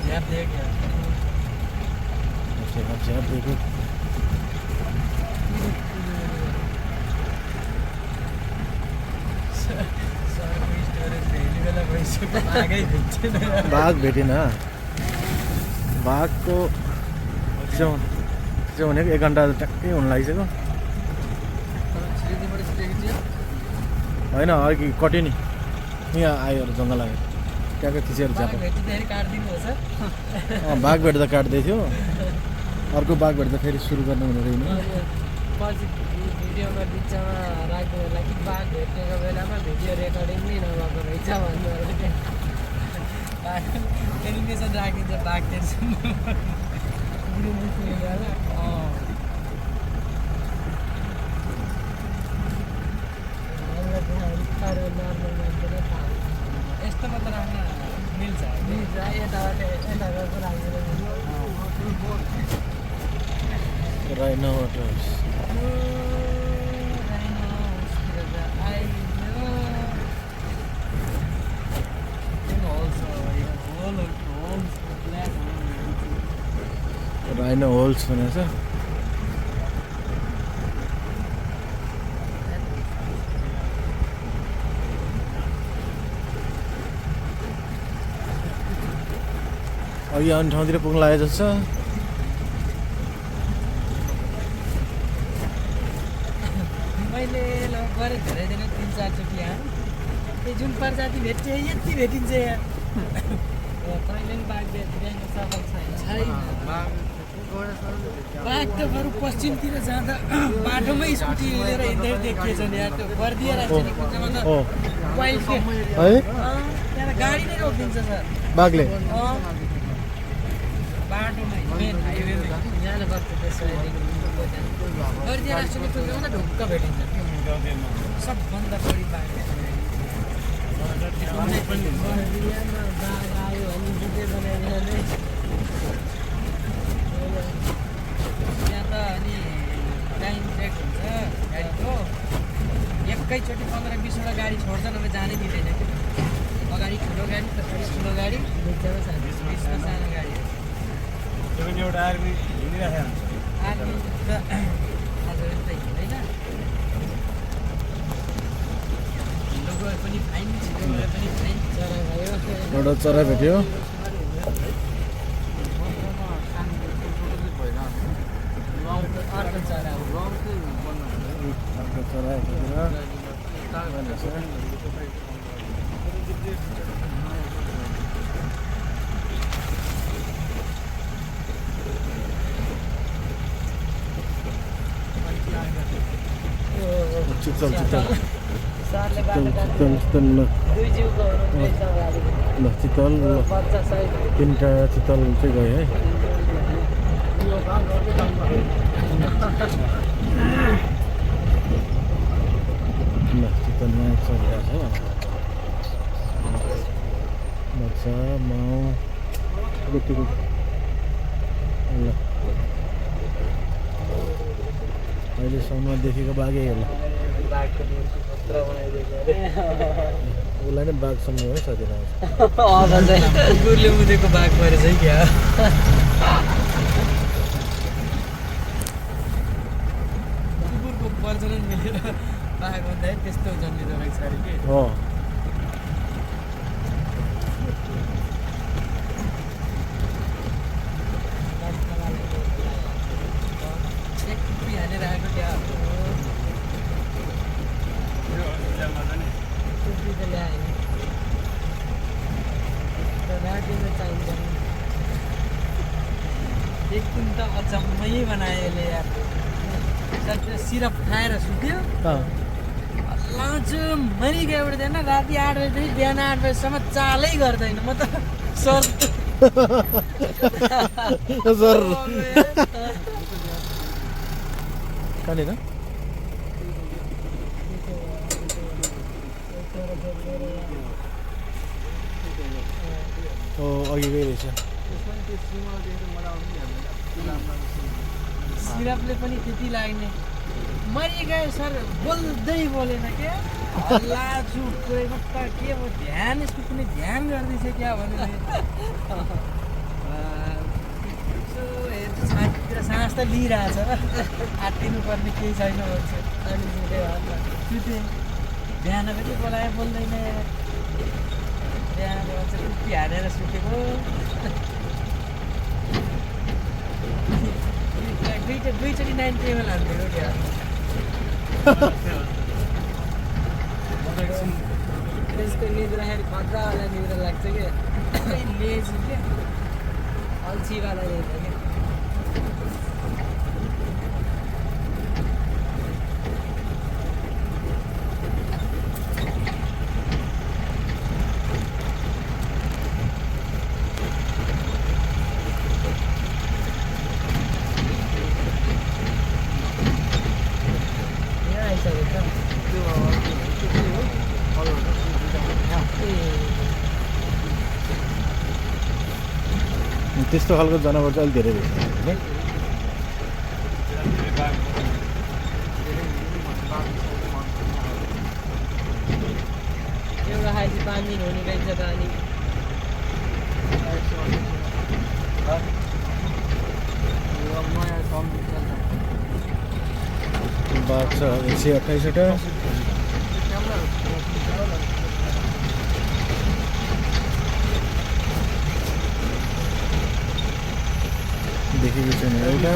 झ्याप देखियो झ्याप देखो बाघ भेटेन बाघको त्यसो भनेको 1 घन्टा ट्याक्कै हुन लागिसक्यो होइन अघि कट्यो नि यहाँ आयो जङ्गल आयो ट्याक्कै थिचेर झ्याप बाघ भेट्दा काट्दै थियो अर्को बाघ भेट्दा फेरि सुरु गर्नु हुने रहेन पछि भिडियोमा बिचमा राख्नु होला कि बाघ भेट्नेको बेलामा भिडियो रेकर्डिङ नै नभएको रहेछ भन्नु एनिमेसन राखिन्छ बाघ टेन्सन नर्मल मान्छेलाई थाहा Rhino hotels. Rhino holes भनेछ अघि अन्य ठाउँतिर पुग्न लागेको जस्तो छ मैले गरेँ धेरै दिन 3-4 चोटि यहाँ यो जुन प्रजाति भेट्छ यति भेटिन्छ यहाँ कहिले पनि बाघ भेटिरहेको सफल छैन बाघ त बरु पश्चिमतिर जाँदा बाटोमै स्कुटी लिएर हिँड्दै देखिएछ नि यहाँ त्यो गरिदिएर वाइल्ड है त्यहाँ गाडी नै रोकिदिन्छ सर बाघले बाटोमै मेन हाइवेमै यहाँले गर्छ त्यसो गरिदिएर राष्ट्रिय पुलमा ढुक्क भेटिन्छ सबभन्दा बढी बाघ बाघ आयो भने जुटे बनाएर त्यहाँ त अनि टाइम ट्र्याक हुन्छ गाडीको एकैचोटि 15-20वटा गाडी छोड्छ नभए जानै दिँदैन कि अगाडि ठुलो गाडी पछाडि ठुलो गाडी बिचमा सानो गाडी त्यो पनि एउटा आर्मी हिँडिरहेको हुन्छ आर्मी त आज त हिँड्दैन हिँड्नु गए पनि फाइन छिटो गए पनि फाइन चरा भयो एउटा चरा भेट्यो अर्को चरा हो अर्को चरा चितल चितल सरले चितल बाटो चितल चितल ल दुई जिउको हुनुहुन्छ ल चितल ल बच्चा सहित 3टा चितल चाहिँ गयो है ल चितलमा चलिरहेको छ बच्चा माउ बेटीको ल अहिलेसम्म देखेको बाघै होला बाघको मूर्ति खतरा बनाइदिएको उसलाई नै बाघ सम्झ्यो है साथीलाई कुकुरले मुदेको बाघ परेछ है क्या कुकुरको प्रजनन मिलेर बाघ भन्दा त्यस्तो जन्मिँदो रहेछ अरे कि हो एक टुप्पी हालेर आएको त्यहाँ टुप्पी त ल्याएन राखेको चाहिन्छ एक दिन त अचम्मै बनायो यसले यार सर त्यो सिरप खाएर सुत्यो लाउँछु मरिगयो एउटा दिन राति 8 बजेदेखि बिहान 8 बजीसम्म चालै गर्दैन म त सर सर कहाँनिर ओ अघि गइरहेछ सिरपले पनि त्यति लाग्ने मरिगयो सर बोल्दै बोलेन क्या लाजु पुरैमा त के भयो ध्यान यसको कुनै ध्यान गर्दैछ क्या भने छातीतिर सास त लिइरहेछ आत्तिनुपर्ने केही छैन भन्छ अनि सुते बिहान पनि बोलायो बोल्दैन बिहान भन्छ टुप्पी हालेर सुतेको दुईचोटि 90 ml हालिदिएको क्या त्यसको निद्राखेरि खतरावाला निद्रा लाग्छ क्या लेजी क्या अल्छीवाला रहेछ क्या त्यस्तो खालको जनावर चाहिँ अलिक धेरै रहेछ होइन एउटा खालि 5 दिन हुने रहेछ त अनि बाघ छ 128 वटा देखेको छैन एउटा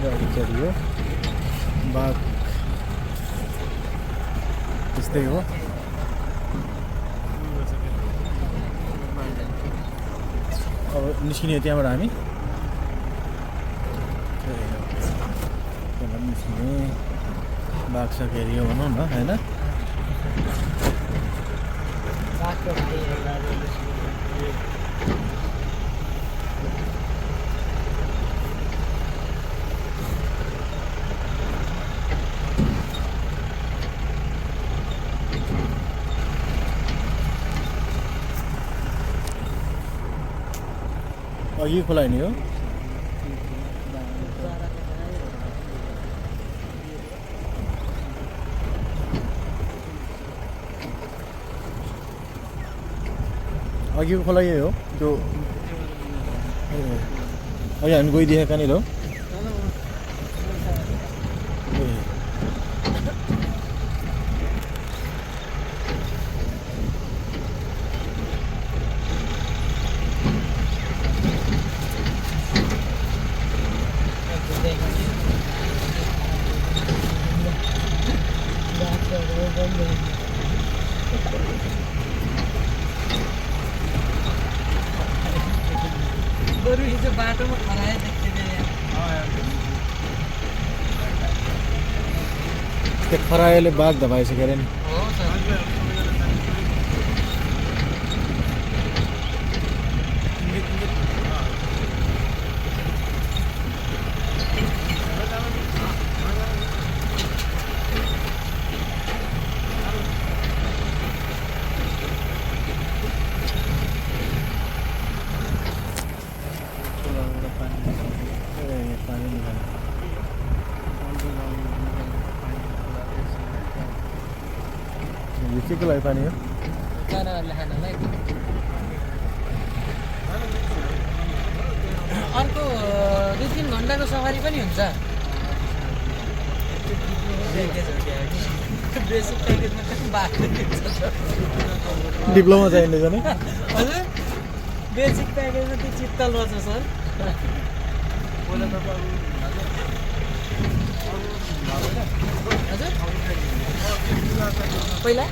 गाडी चढियो बाघ त्यस्तै हो अब निस्किने त्यहाँबाट हामी त्यहाँबाट निस्किने बाघ छ घेरियो भनौँ न होइन बाघको भाइ अघि खोला नि हो अघिको खोला यही हो त्यो अघि हामी गइदिएका कहाँनिर हो बरु हिजो बाटोमा खरायो देख्थेँ त्यो खरायोले बाघ धपाइसक्यो अरे नि हो सर यो के लागि पानी हो जनावरले खानलाई अर्को 2-3 घन्टाको सवारी पनि हुन्छ बेसिक प्याकेजमा कति बाटो डिप्लोमा चाहिँदैछ नि हजुर बेसिक प्याकेजमा त्यो चित्तल रहेछ सर हजुर पहिला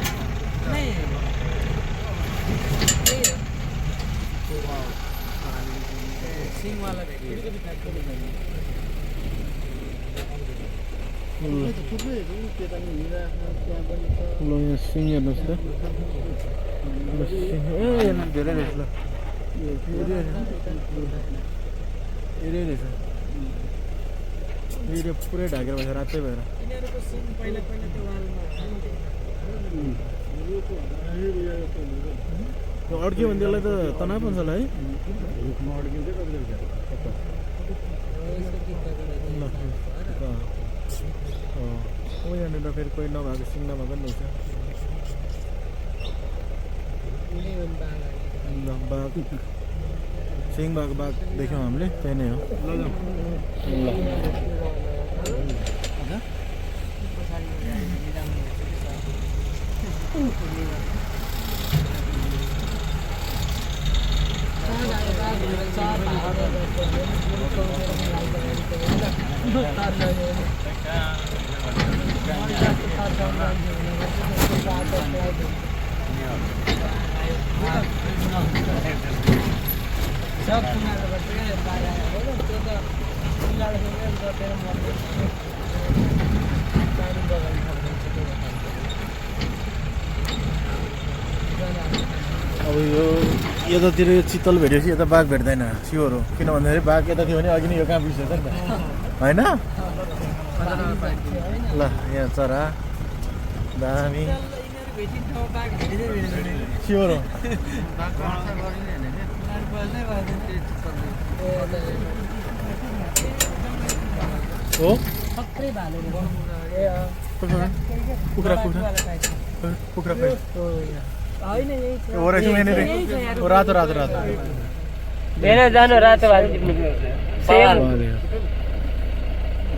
नै सिङवाला ल यहाँ सिङ हेर्नुहोस् त ल सिङ ए यहाँ धेरै रहेछ ल एरिया रहेछ एरिया पुरै ढाकेर भएछ रातै भएर यिनीहरूको सिङ पहिला पहिला त्यो वालमा त्यो अड्क्यो भने त्यसलाई त तनाव हुन्छ होला है ओ यहाँनिर फेरि कोही नभएको सिङ नभएको नि रहेछ ल बाघ सिङ भएको बाघ देख्यौँ हामीले त्यही नै हो सब कुनाबाट चाहिँ बाहिर आयो हो त्यो त पिलाडसँग गएर मर्दै पानी बगान थाल्छ अब यो यतातिर यो चित्तल भेटेपछि यता बाघ भेट्दैन स्योर हो किन भन्दाखेरि बाघ यता थियो भने अघि नै यो कहाँ बिर्सेछ नि त होइन ल यहाँ चरा दामी स्योर हो हो सबै भाले कुखुरा कुखुरा कुखुरा खै होइन यही छ हो रहेछ यहाँनिर रातो रातो रातो भेना जानु रातो भाले सेल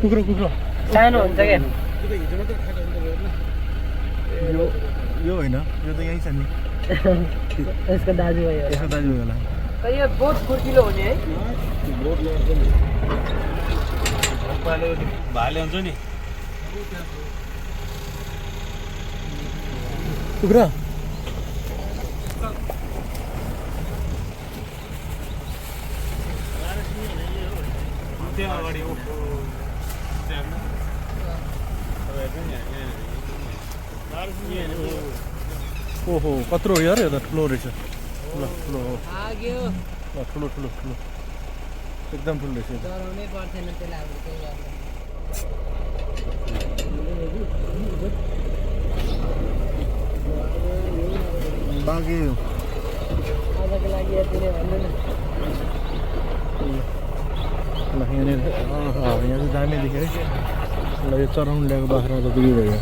कुखुरा कुखुरा सानो हुन्छ क्या यो होइन यो त यहीँ छ नि यसको दाजु भयो यसको दाजु होला यो बोट फुर्किलो हुने है भाले हुन्छ नि कुखुरा त्यहाँ अगाडि ओहो कत्रो हो यार यो त ठुलो रहेछ ल ठुलो हो आग्यो ल ठुलो ठुलो ठुलो एकदम ठुलो रहेछ यो त। डराउनै पर्थेन त्यसलाई अब केही गर्नु बाँकी आजको लागि यति नै भन्नु न ल यहाँनिर यहाँ चाहिँ दामी देख्यो है ल यो चराउनु ल्याएको बाख्रा त बिग्रिरह्यो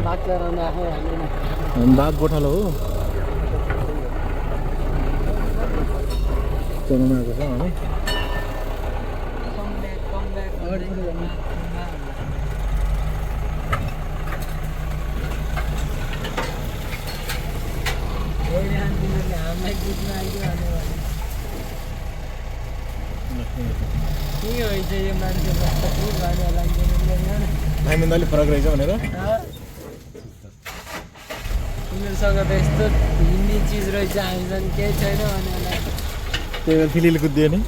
बाघ चराउनु आफै हाल्दैन बाघ गोठालो हो चराउनु आएको छ हामी हामीलाई बुझ्न आइदियो के हुन्छ यो मान्छे कस्तो फुल भने लाग्दैन हामीभन्दा अलिक फरक रहेछ भनेर उनीहरूसँग त यस्तो हिँड्ने चिज रहेछ हामीसँग केही छैन भनेर त्यही भएर फिलिल कुदियो नि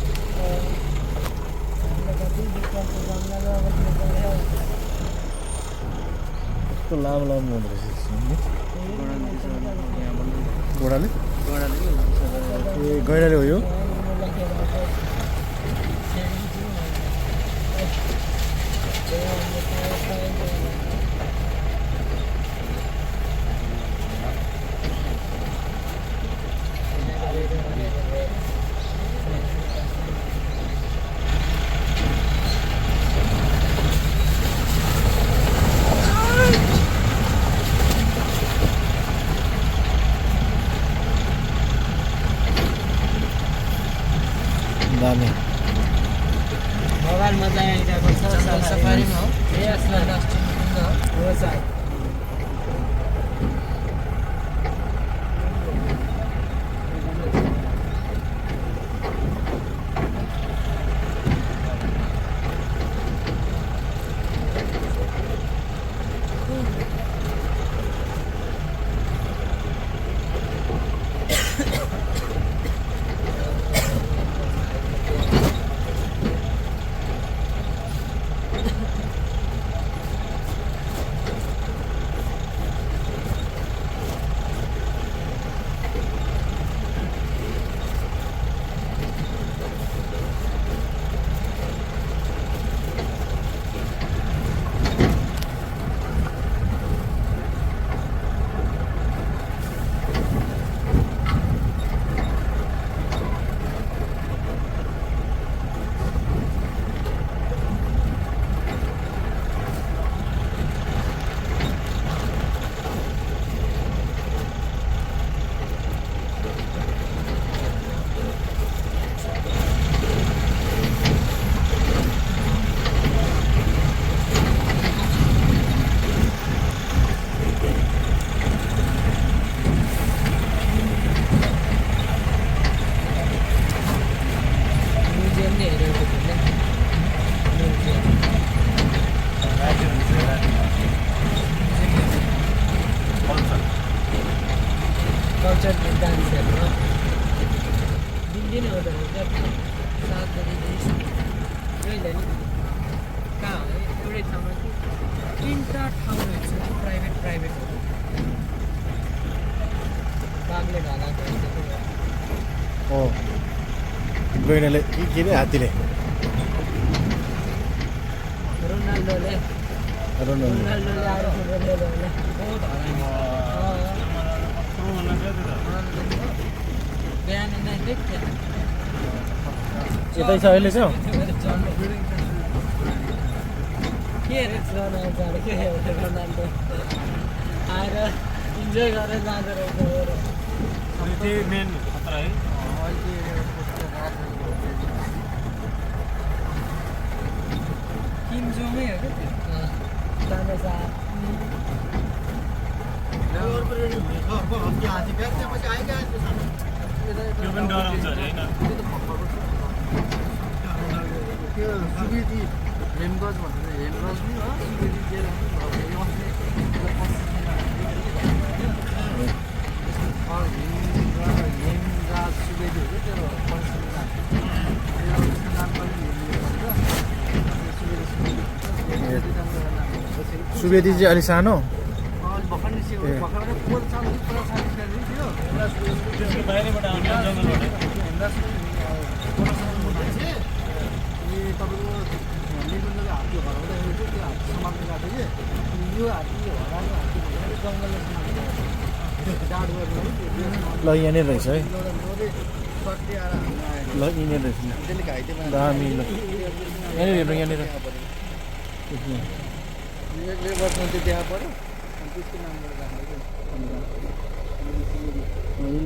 कस्तो लामो लामो हुँदो रहेछ घोडाले ए गैडाले हो यो दामी भगवान मजा आइरहेको छ सफारीमा हो चढ्ने डान्सहरू दिनदिनै हुँदो रहेछ 7 बजेदेखि कहिले नि कहाँ हो एउटै ठाउँमा कि 3टा ठाउँमा छ प्राइभेट बाघले ढलाएको हो गइनाले के अरे हात्तीले रोनाल्डोले रोनाल्डो आएर फुटबल ल्याउने बहुत बिहान नै देख्थेँ यतै छ अहिले चाहिँ के रोनाल्डो के रोनाल्डो आएर इन्जोय गरेर जाँदो रहेछ त्यही मेन खतरा है किम जोमै हो क्या त्यो जाने साथ त्यो पनि डराउँछ अरे होइन त्यो सुवेदी हेमगज भन्छ हेमगज नि हो सुवेदी जेल हेमराज सुवेदी हो त्यो सुवेदी चाहिँ अलि सानो भर्खर निस्केको भर्खर पोल चालु पुरा सानो थियो त्यसको बाहिरबाट आउने जङ्गलबाट तपाईँको निकुञ्जले हात्ती हराउँदाखेरि चाहिँ त्यो हात्ती समात्नु गएको थियो कि यो हात्ती हराएको हात्ती भनेर जङ्गलले समात्नु डाँड गर्नु ल यहाँनिर रहेछ है सट्याएर हाल्नु आयो ल यहाँनिर रहेछ त्यसले घाइतेमा दामी ल यहाँनिर हेर्नु यहाँनिर लेबरमा चाहिँ देखा पऱ्यो अनि त्यसको नामबाट राखेको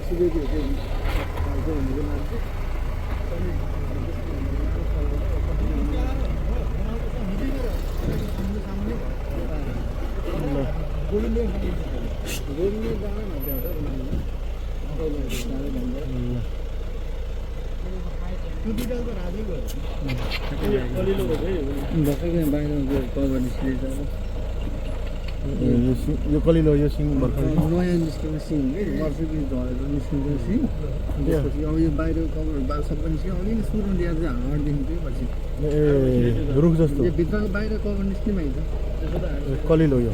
सुवेदी हो त्यो भनेको नाम चाहिँ यो कलिलो यो सिङ भर्खर नयाँ निस्केको सिङ है वर्षको झरेर निस्किन्छ सिङ त्यसपछि अब यो बाहिर कभरहरू बाल सबै निस्क्यो अलिअलि सुरुमा ल्याएर चाहिँ हाड देखिन्छ पछि ए रुख जस्तो यो भित्रको बाहिर कभर निस्किने भइन्छ त्यसो त कलिलो यो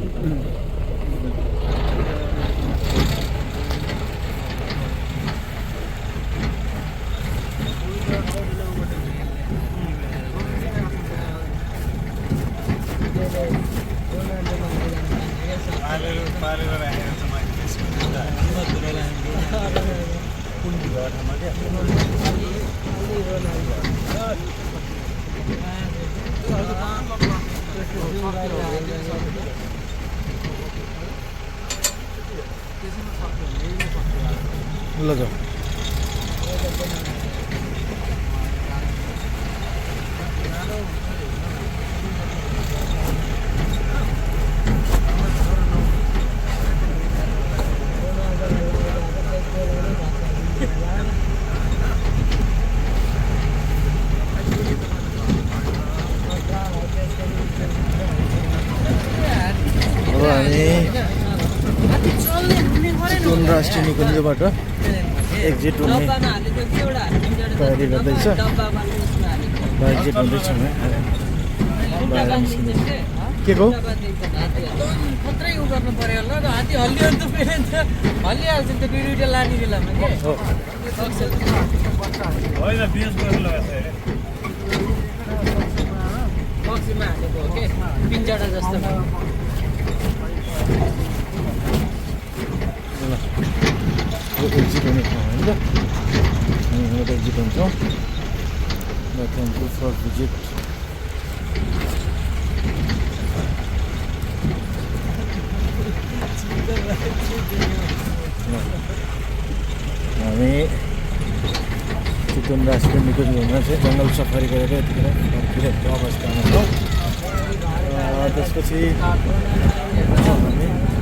पारेर राखेको छ माथि ल जाऊ अब हामी चितवन राष्ट्रिय निकुञ्जबाट एक्जिट हुने तयारी गर्दैछ एक्जिट हुँदैछौँ के को खत्रै उ गर्नु पर्यो होला हात्ती हल्लिहाल्छ हल्लिहाल्छ त्यो भिडियो लाने बेलामा के होइन बिएस गरेर लगाएको छ बक्सीमा हालेको हो के पिन्जडा जस्तो एक्जिट हुने ठाउँ होइन हामी यहाँबाट एक्जिट हुन्छौँ थ्याङ्क यू फर भिजिट हामी चितवन राष्ट्रिय निकुञ्जमा चाहिँ जङ्गल सफारी गरेर यतिखेर फर्किरहेको अवस्थामा छौँ त्यसपछि हामी